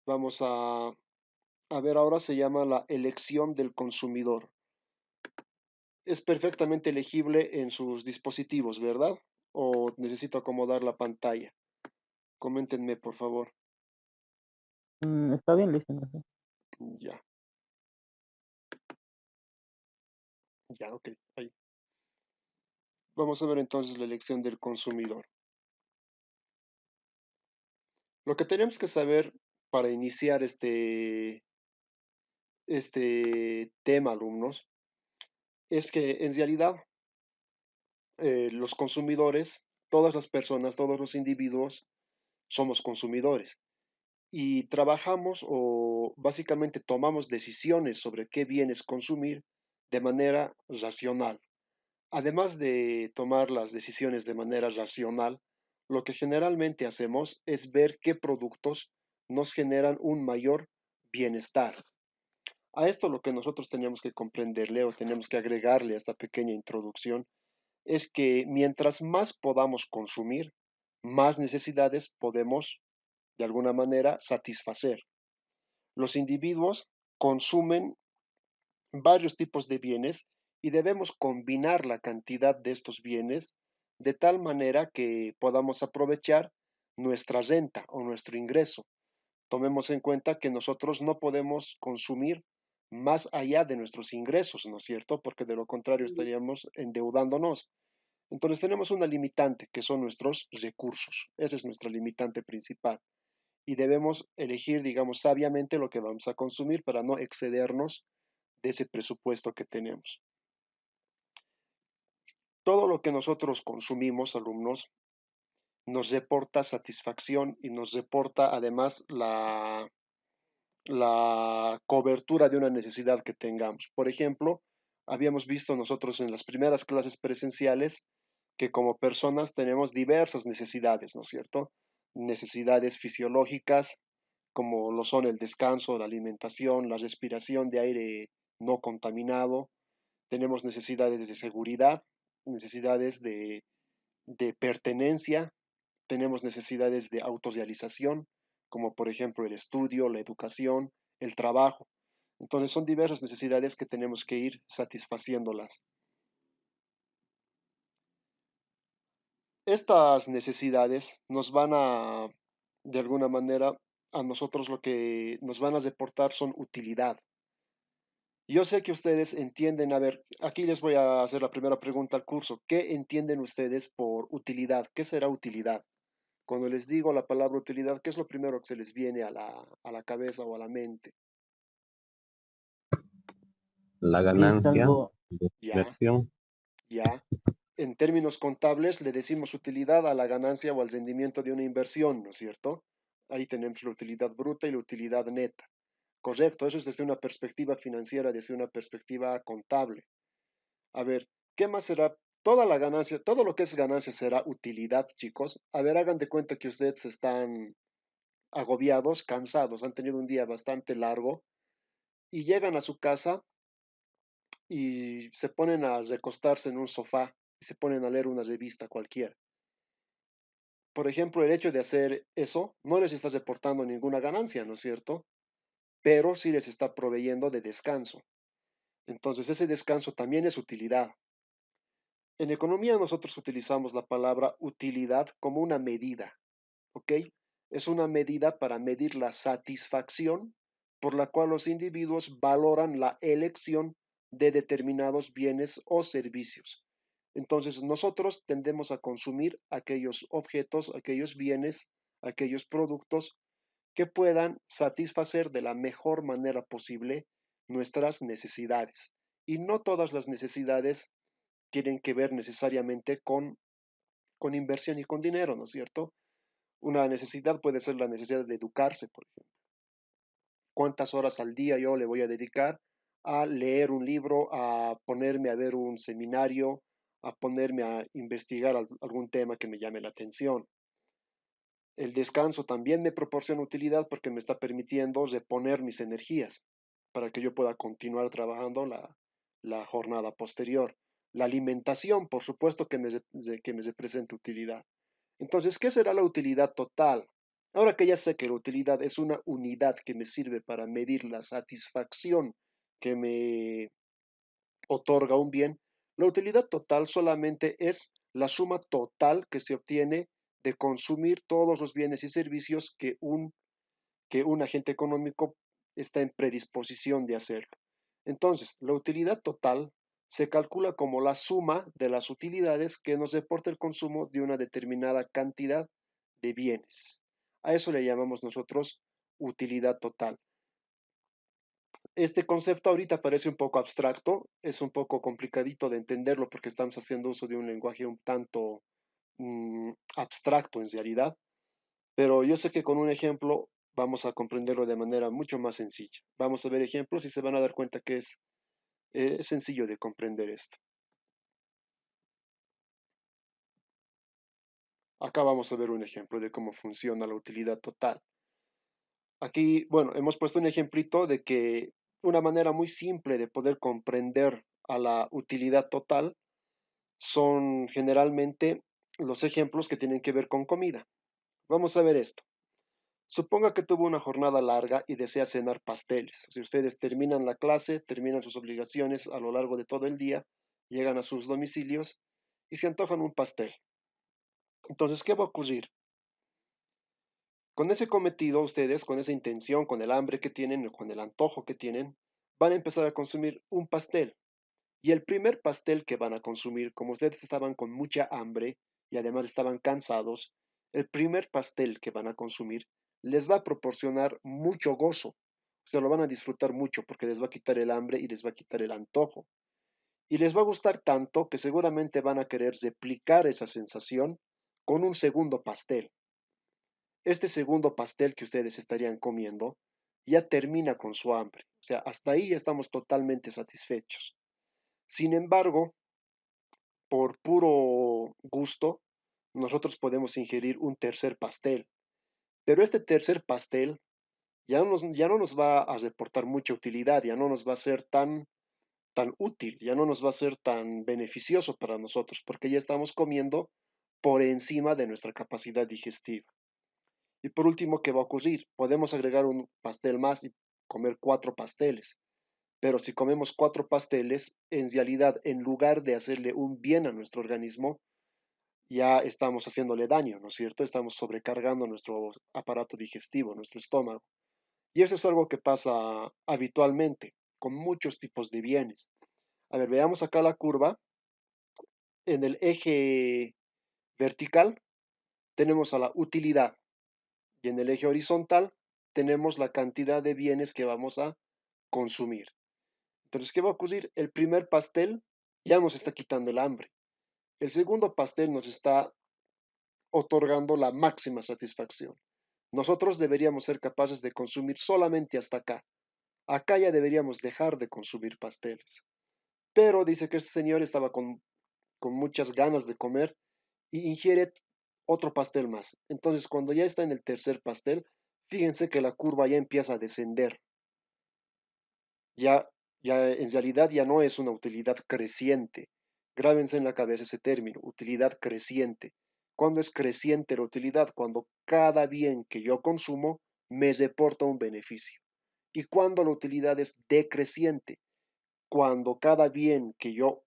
Vamos a ver, ahora se llama la elección del consumidor. Es perfectamente legible en sus dispositivos, ¿verdad? ¿O necesito acomodar la pantalla? Coméntenme, por favor. Está bien, dicen así. Ya, ya, ok. Ahí. Vamos a ver entonces la elección del consumidor. Lo que tenemos que saber para iniciar este tema, alumnos, es que en realidad los consumidores, todas las personas, todos los individuos, somos consumidores y trabajamos o básicamente tomamos decisiones sobre qué bienes consumir de manera racional. Además de tomar las decisiones de manera racional, lo que generalmente hacemos es ver qué productos nos generan un mayor bienestar. A esto lo que nosotros tenemos que comprenderle o tenemos que agregarle a esta pequeña introducción es que mientras más podamos consumir, más necesidades podemos de alguna manera satisfacer. Los individuos consumen varios tipos de bienes y debemos combinar la cantidad de estos bienes de tal manera que podamos aprovechar nuestra renta o nuestro ingreso. Tomemos en cuenta que nosotros no podemos consumir más allá de nuestros ingresos, ¿no es cierto? Porque de lo contrario estaríamos endeudándonos. Entonces tenemos una limitante que son nuestros recursos. Esa es nuestra limitante principal. Y debemos elegir, digamos, sabiamente lo que vamos a consumir para no excedernos de ese presupuesto que tenemos. Todo lo que nosotros consumimos, alumnos, nos reporta satisfacción y nos reporta además la cobertura de una necesidad que tengamos. Por ejemplo, habíamos visto nosotros en las primeras clases presenciales que como personas tenemos diversas necesidades, ¿no es cierto? Necesidades fisiológicas, como lo son el descanso, la alimentación, la respiración de aire no contaminado. Tenemos necesidades de seguridad, necesidades de pertenencia, tenemos necesidades de autorrealización, como por ejemplo el estudio, la educación, el trabajo. Entonces son diversas necesidades que tenemos que ir satisfaciéndolas. Estas necesidades nos van de alguna manera, a nosotros lo que nos van a reportar son utilidad. Yo sé que ustedes entienden, a ver, aquí les voy a hacer la primera pregunta al curso. ¿Qué entienden ustedes por utilidad? ¿Qué será utilidad? Cuando les digo la palabra utilidad, ¿qué es lo primero que se les viene a la cabeza o a la mente? La Es ganancia algo, de Ya, inversión. ya. En términos contables le decimos utilidad a la ganancia o al rendimiento de una inversión, ¿no es cierto? Ahí tenemos la utilidad bruta y la utilidad neta. Correcto, eso es desde una perspectiva financiera, desde una perspectiva contable. A ver, ¿qué más será? Toda la ganancia, todo lo que es ganancia será utilidad, chicos. A ver, hagan de cuenta que ustedes están agobiados, cansados, han tenido un día bastante largo y llegan a su casa y se ponen a recostarse en un sofá y se ponen a leer una revista cualquiera. Por ejemplo, el hecho de hacer eso no les está reportando ninguna ganancia, ¿no es cierto? Pero sí les está proveyendo de descanso. Entonces, ese descanso también es utilidad. En economía nosotros utilizamos la palabra utilidad como una medida, ¿ok? Es una medida para medir la satisfacción por la cual los individuos valoran la elección de determinados bienes o servicios. Entonces, nosotros tendemos a consumir aquellos objetos, aquellos bienes, aquellos productos que puedan satisfacer de la mejor manera posible nuestras necesidades. Y no todas las necesidades tienen que ver necesariamente con inversión y con dinero, ¿no es cierto? Una necesidad puede ser la necesidad de educarse, por ejemplo. ¿Cuántas horas al día yo le voy a dedicar a leer un libro, a ponerme a ver un seminario, a ponerme a investigar algún tema que me llame la atención? El descanso también me proporciona utilidad porque me está permitiendo reponer mis energías para que yo pueda continuar trabajando la jornada posterior. La alimentación, por supuesto, que me representa utilidad. Entonces, ¿qué será la utilidad total? Ahora que ya sé que la utilidad es una unidad que me sirve para medir la satisfacción que me otorga un bien, la utilidad total solamente es la suma total que se obtiene de consumir todos los bienes y servicios que un agente económico está en predisposición de hacerlo. Entonces, la utilidad total se calcula como la suma de las utilidades que nos reporta el consumo de una determinada cantidad de bienes. A eso le llamamos nosotros utilidad total. Este concepto ahorita parece un poco abstracto, es un poco complicadito de entenderlo porque estamos haciendo uso de un lenguaje un tanto abstracto en realidad, pero yo sé que con un ejemplo vamos a comprenderlo de manera mucho más sencilla. Vamos a ver ejemplos y se van a dar cuenta que es sencillo de comprender esto. Acá vamos a ver un ejemplo de cómo funciona la utilidad total. Aquí, bueno, hemos puesto un ejemplito de que una manera muy simple de poder comprender a la utilidad total son generalmente los ejemplos que tienen que ver con comida. Vamos a ver esto. Suponga que tuvo una jornada larga y desea cenar pasteles. Si ustedes terminan la clase, terminan sus obligaciones a lo largo de todo el día, llegan a sus domicilios y se antojan un pastel. Entonces, ¿qué va a ocurrir? Con ese cometido, ustedes, con esa intención, con el hambre que tienen, con el antojo que tienen, van a empezar a consumir un pastel. Y el primer pastel que van a consumir, como ustedes estaban con mucha hambre y además estaban cansados, el primer pastel que van a consumir les va a proporcionar mucho gozo. O sea, lo van a disfrutar mucho porque les va a quitar el hambre y les va a quitar el antojo. Y les va a gustar tanto que seguramente van a querer replicar esa sensación con un segundo pastel. Este segundo pastel que ustedes estarían comiendo ya termina con su hambre. O sea, hasta ahí ya estamos totalmente satisfechos. Sin embargo, por puro gusto, nosotros podemos ingerir un tercer pastel. Pero este tercer pastel ya no nos va a reportar mucha utilidad, ya no nos va a ser tan útil, ya no nos va a ser tan beneficioso para nosotros, porque ya estamos comiendo por encima de nuestra capacidad digestiva. Y por último, ¿qué va a ocurrir? Podemos agregar un pastel más y comer cuatro pasteles. Pero si comemos cuatro pasteles, en realidad, en lugar de hacerle un bien a nuestro organismo, ya estamos haciéndole daño, ¿no es cierto? Estamos sobrecargando nuestro aparato digestivo, nuestro estómago. Y eso es algo que pasa habitualmente con muchos tipos de bienes. A ver, veamos acá la curva. En el eje vertical tenemos a la utilidad y en el eje horizontal tenemos la cantidad de bienes que vamos a consumir. Entonces, ¿qué va a ocurrir? El primer pastel ya nos está quitando el hambre. El segundo pastel nos está otorgando la máxima satisfacción. Nosotros deberíamos ser capaces de consumir solamente hasta acá. Acá ya deberíamos dejar de consumir pasteles. Pero dice que este señor estaba con muchas ganas de comer y ingiere otro pastel más. Entonces, cuando ya está en el tercer pastel, fíjense que la curva ya empieza a descender. Ya, ya en realidad ya no es una utilidad creciente. Grábense en la cabeza ese término, utilidad creciente. ¿Cuándo es creciente la utilidad? Cuando cada bien que yo consumo me reporta un beneficio. ¿Y cuando la utilidad es decreciente? Cuando cada bien que yo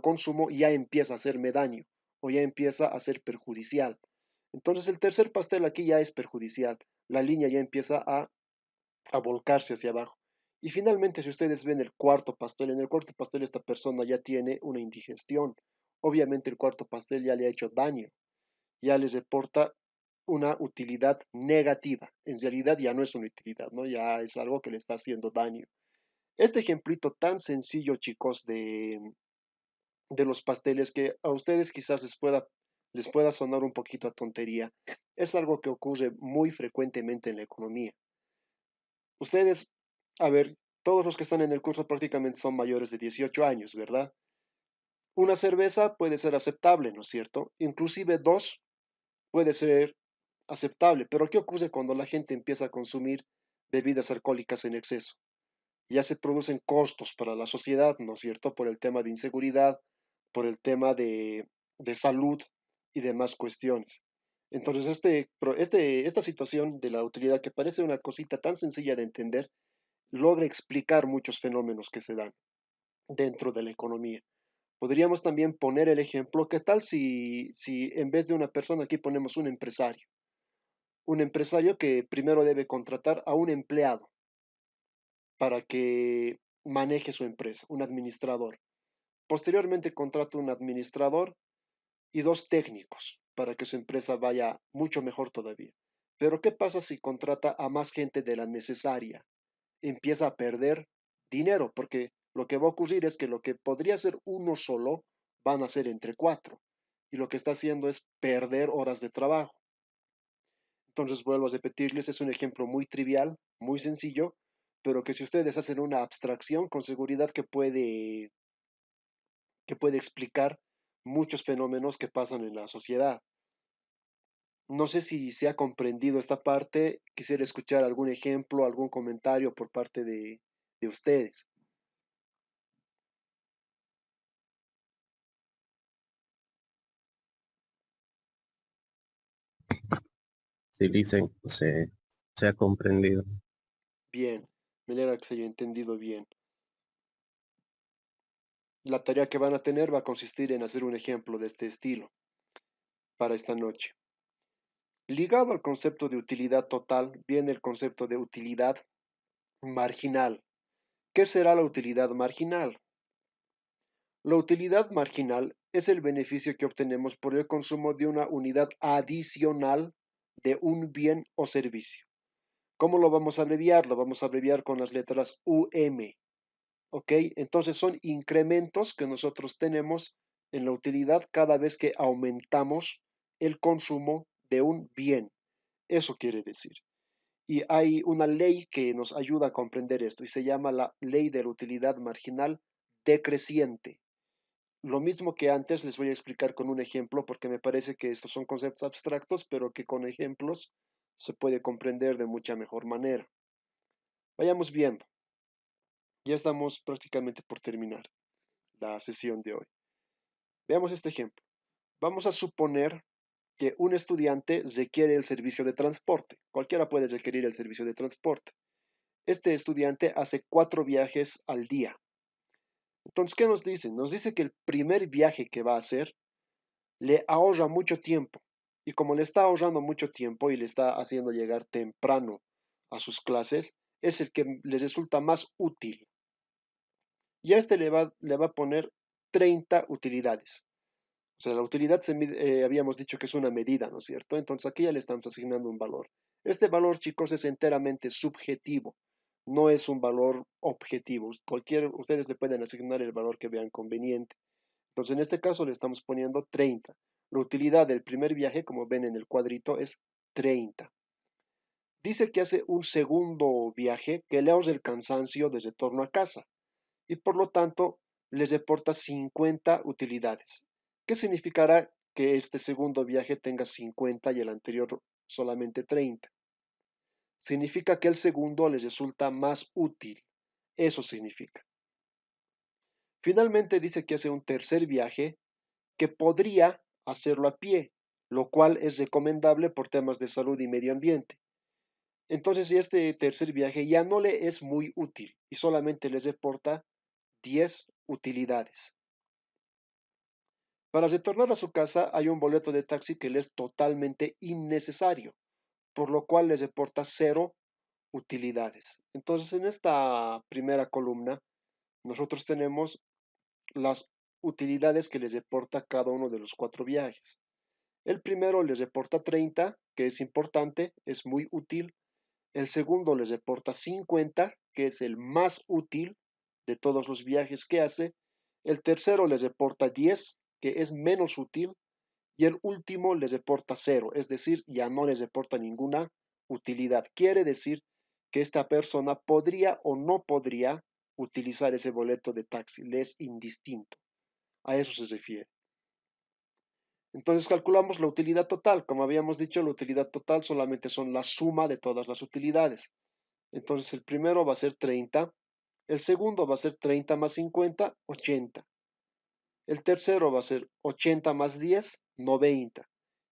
consumo ya empieza a hacerme daño o ya empieza a ser perjudicial. Entonces el tercer pastel aquí ya es perjudicial. La línea ya empieza a volcarse hacia abajo. Y finalmente, si ustedes ven el cuarto pastel, en el cuarto pastel esta persona ya tiene una indigestión. Obviamente el cuarto pastel ya le ha hecho daño, ya les reporta una utilidad negativa. En realidad ya no es una utilidad, ¿no? Ya es algo que le está haciendo daño. Este ejemplito tan sencillo, chicos, de los pasteles que a ustedes quizás les pueda sonar un poquito a tontería, es algo que ocurre muy frecuentemente en la economía. Ustedes, a ver, todos los que están en el curso prácticamente son mayores de 18 años, ¿verdad? Una cerveza puede ser aceptable, ¿no es cierto? Inclusive dos puede ser aceptable, pero ¿qué ocurre cuando la gente empieza a consumir bebidas alcohólicas en exceso? Ya se producen costos para la sociedad, ¿no es cierto? Por el tema de inseguridad, por el tema de salud y demás cuestiones. Entonces, esta situación de la utilidad, que parece una cosita tan sencilla de entender, logra explicar muchos fenómenos que se dan dentro de la economía. Podríamos también poner el ejemplo, ¿qué tal si en vez de una persona aquí ponemos un empresario? Un empresario que primero debe contratar a un empleado para que maneje su empresa, un administrador. Posteriormente contrata un administrador y dos técnicos para que su empresa vaya mucho mejor todavía. Pero ¿qué pasa si contrata a más gente de la necesaria? Empieza a perder dinero, porque lo que va a ocurrir es que lo que podría ser uno solo van a ser entre cuatro. Y lo que está haciendo es perder horas de trabajo. Entonces vuelvo a repetirles, es un ejemplo muy trivial, muy sencillo, pero que si ustedes hacen una abstracción, con seguridad que puede explicar muchos fenómenos que pasan en la sociedad. No sé si se ha comprendido esta parte. Quisiera escuchar algún ejemplo, algún comentario por parte de ustedes. Sí, dicen, se ha comprendido. Bien, me alegra que se haya entendido bien. La tarea que van a tener va a consistir en hacer un ejemplo de este estilo para esta noche. Ligado al concepto de utilidad total viene el concepto de utilidad marginal. ¿Qué será la utilidad marginal? La utilidad marginal es el beneficio que obtenemos por el consumo de una unidad adicional de un bien o servicio. ¿Cómo lo vamos a abreviar? Lo vamos a abreviar con las letras UM. ¿Ok? Entonces son incrementos que nosotros tenemos en la utilidad cada vez que aumentamos el consumo de un bien. Eso quiere decir. Y hay una ley que nos ayuda a comprender esto y se llama la ley de la utilidad marginal decreciente. Lo mismo que antes les voy a explicar con un ejemplo porque me parece que estos son conceptos abstractos, pero que con ejemplos se puede comprender de mucha mejor manera. Vayamos viendo. Ya estamos prácticamente por terminar la sesión de hoy. Veamos este ejemplo. Vamos a suponer que un estudiante requiere el servicio de transporte. Cualquiera puede requerir el servicio de transporte. Este estudiante hace 4 viajes al día. Entonces, ¿qué nos dice? Nos dice que el primer viaje que va a hacer le ahorra mucho tiempo. Y como le está ahorrando mucho tiempo y le está haciendo llegar temprano a sus clases, es el que le resulta más útil. Y a este le va a poner 30 utilidades. O sea, la utilidad habíamos dicho que es una medida, ¿no es cierto? Entonces aquí ya le estamos asignando un valor. Este valor, chicos, es enteramente subjetivo, no es un valor objetivo. Ustedes le pueden asignar el valor que vean conveniente. Entonces, en este caso le estamos poniendo 30. La utilidad del primer viaje, como ven en el cuadrito, es 30. Dice que hace un segundo viaje que le ahorra el cansancio de retorno a casa y por lo tanto les reporta 50 utilidades. ¿Qué significará que este segundo viaje tenga 50 y el anterior solamente 30? Significa que el segundo les resulta más útil. Eso significa. Finalmente dice que hace un tercer viaje que podría hacerlo a pie, lo cual es recomendable por temas de salud y medio ambiente. Entonces, este tercer viaje ya no le es muy útil y solamente les reporta 10 utilidades. Para retornar a su casa hay un boleto de taxi que le es totalmente innecesario, por lo cual les reporta 0 utilidades. Entonces, en esta primera columna, nosotros tenemos las utilidades que les reporta cada uno de los 4 viajes. El primero les reporta 30, que es importante, es muy útil. El segundo les reporta 50, que es el más útil de todos los viajes que hace. El tercero les reporta 10, que es menos útil. Y el último les reporta 0, es decir, ya no les reporta ninguna utilidad. Quiere decir que esta persona podría o no podría utilizar ese boleto de taxi, le es indistinto. A eso se refiere. Entonces calculamos la utilidad total. Como habíamos dicho, la utilidad total solamente son la suma de todas las utilidades. Entonces el primero va a ser 30, el segundo va a ser 30 más 50, 80. El tercero va a ser 80 más 10, 90.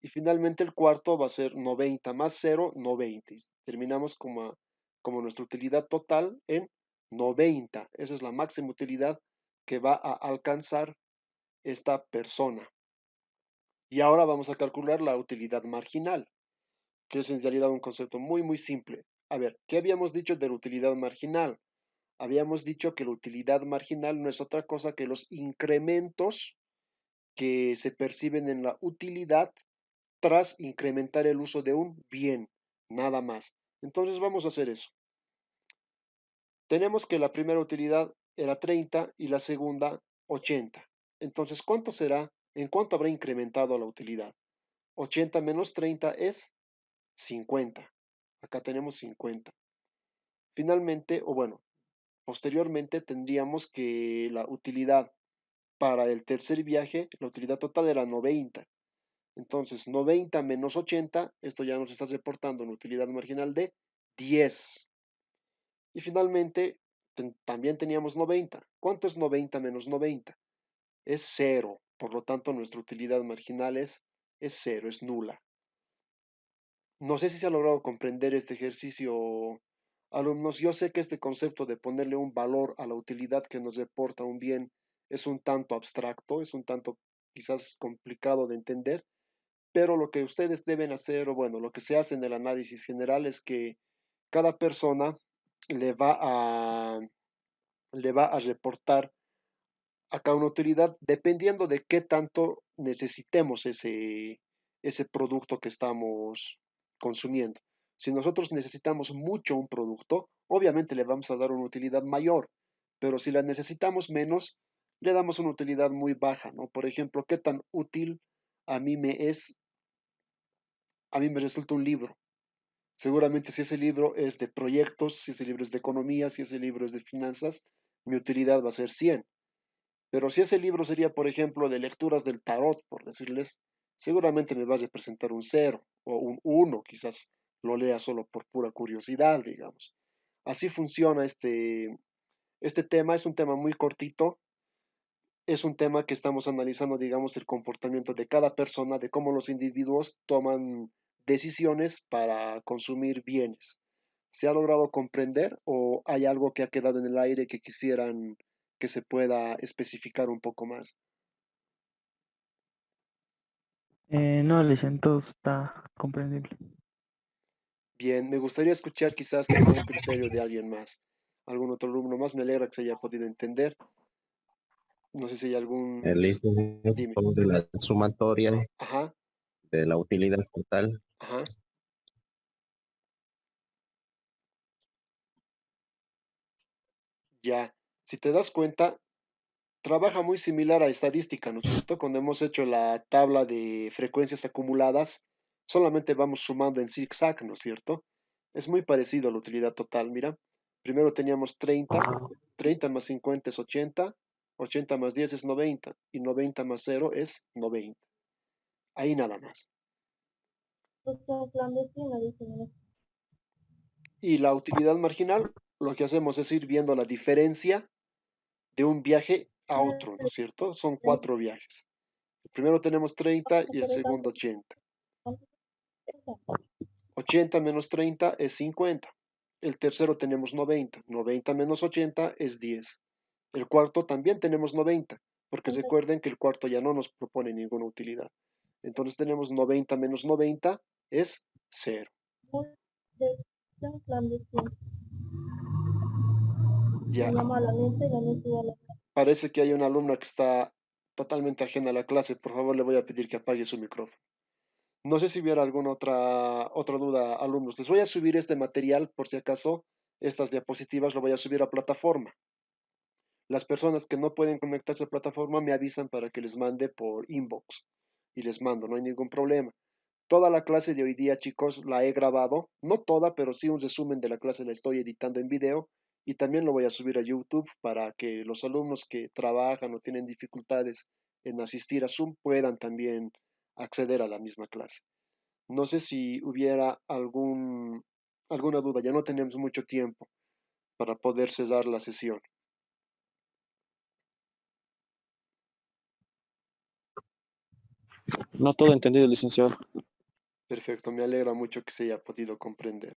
Y finalmente el cuarto va a ser 90 más 0, 90. Y terminamos como nuestra utilidad total en 90. Esa es la máxima utilidad que va a alcanzar esta persona. Y ahora vamos a calcular la utilidad marginal, que es en realidad un concepto muy simple. A ver, ¿qué habíamos dicho de la utilidad marginal? Habíamos dicho que la utilidad marginal no es otra cosa que los incrementos que se perciben en la utilidad tras incrementar el uso de un bien, nada más. Entonces vamos a hacer eso. Tenemos que la primera utilidad era 30 y la segunda 80. Entonces, ¿cuánto será? ¿En cuánto habrá incrementado la utilidad? 80 menos 30 es 50. Acá tenemos 50. Finalmente, o bueno, posteriormente tendríamos que la utilidad para el tercer viaje, la utilidad total era 90. Entonces, 90 menos 80, esto ya nos está reportando una utilidad marginal de 10. Y finalmente, también teníamos 90. ¿Cuánto es 90 menos 90? Es cero. Por lo tanto, nuestra utilidad marginal es cero, es nula. No sé si se ha logrado comprender este ejercicio, alumnos. Yo sé que este concepto de ponerle un valor a la utilidad que nos reporta un bien es un tanto abstracto, es un tanto quizás complicado de entender, pero lo que ustedes deben hacer, o bueno, lo que se hace en el análisis general es que cada persona le va a, le va a reportar acá una utilidad dependiendo de qué tanto necesitemos ese producto que estamos consumiendo. Si nosotros necesitamos mucho un producto, obviamente le vamos a dar una utilidad mayor, pero si la necesitamos menos, le damos una utilidad muy baja, ¿no? Por ejemplo, ¿qué tan útil a mí me es, a mí me resulta un libro? Seguramente si ese libro es de proyectos, si ese libro es de economía, si ese libro es de finanzas, mi utilidad va a ser 100. Pero si ese libro sería, por ejemplo, de lecturas del tarot, por decirles, seguramente me va a representar un cero o un uno, quizás lo lea solo por pura curiosidad, digamos. Así funciona este tema, es un tema muy cortito, es un tema que estamos analizando, digamos, el comportamiento de cada persona, de cómo los individuos toman decisiones para consumir bienes. ¿Se ha logrado comprender o hay algo que ha quedado en el aire que quisieran que se pueda especificar un poco más? No, todo está comprendible. Bien, me gustaría escuchar quizás algún criterio de alguien más, algún otro alumno más. Me alegra que se haya podido entender. No sé si hay algún... Listo, Dime. de la sumatoria Ajá, de la utilidad total. ajá, ya. Si te das cuenta, trabaja muy similar a estadística, ¿no es cierto? Cuando hemos hecho la tabla de frecuencias acumuladas, solamente vamos sumando en zigzag, ¿no es cierto? Es muy parecido a la utilidad total, mira. Primero teníamos 30, 30 más 50 es 80, 80 más 10 es 90 y 90 más 0 es 90. Ahí nada más. Y la utilidad marginal, lo que hacemos es ir viendo la diferencia de un viaje a otro, ¿no es cierto? Son 4 viajes. El primero tenemos 30 y el segundo 80. 80 menos 30 es 50. El tercero tenemos 90. 90 menos 80 es 10. El cuarto también tenemos 90, porque recuerden que el cuarto ya no nos propone ninguna utilidad. Entonces tenemos 90 menos 90 es 0. Ya, parece que hay una alumna que está totalmente ajena a la clase. Por favor, le voy a pedir que apague su micrófono. No sé si hubiera alguna otra duda, alumnos. Les voy a subir este material por si acaso. Estas diapositivas lo voy a subir a plataforma. Las personas que no pueden conectarse a plataforma me avisan para que les mande por inbox y les mando, no hay ningún problema. Toda la clase de hoy día, chicos, la he grabado, no toda, pero sí un resumen de la clase la estoy editando en video y también lo voy a subir a YouTube para que los alumnos que trabajan o tienen dificultades en asistir a Zoom puedan también acceder a la misma clase. No sé si hubiera alguna duda, ya no tenemos mucho tiempo para poder cesar la sesión. No todo entendido, licenciado. Perfecto, me alegra mucho que se haya podido comprender.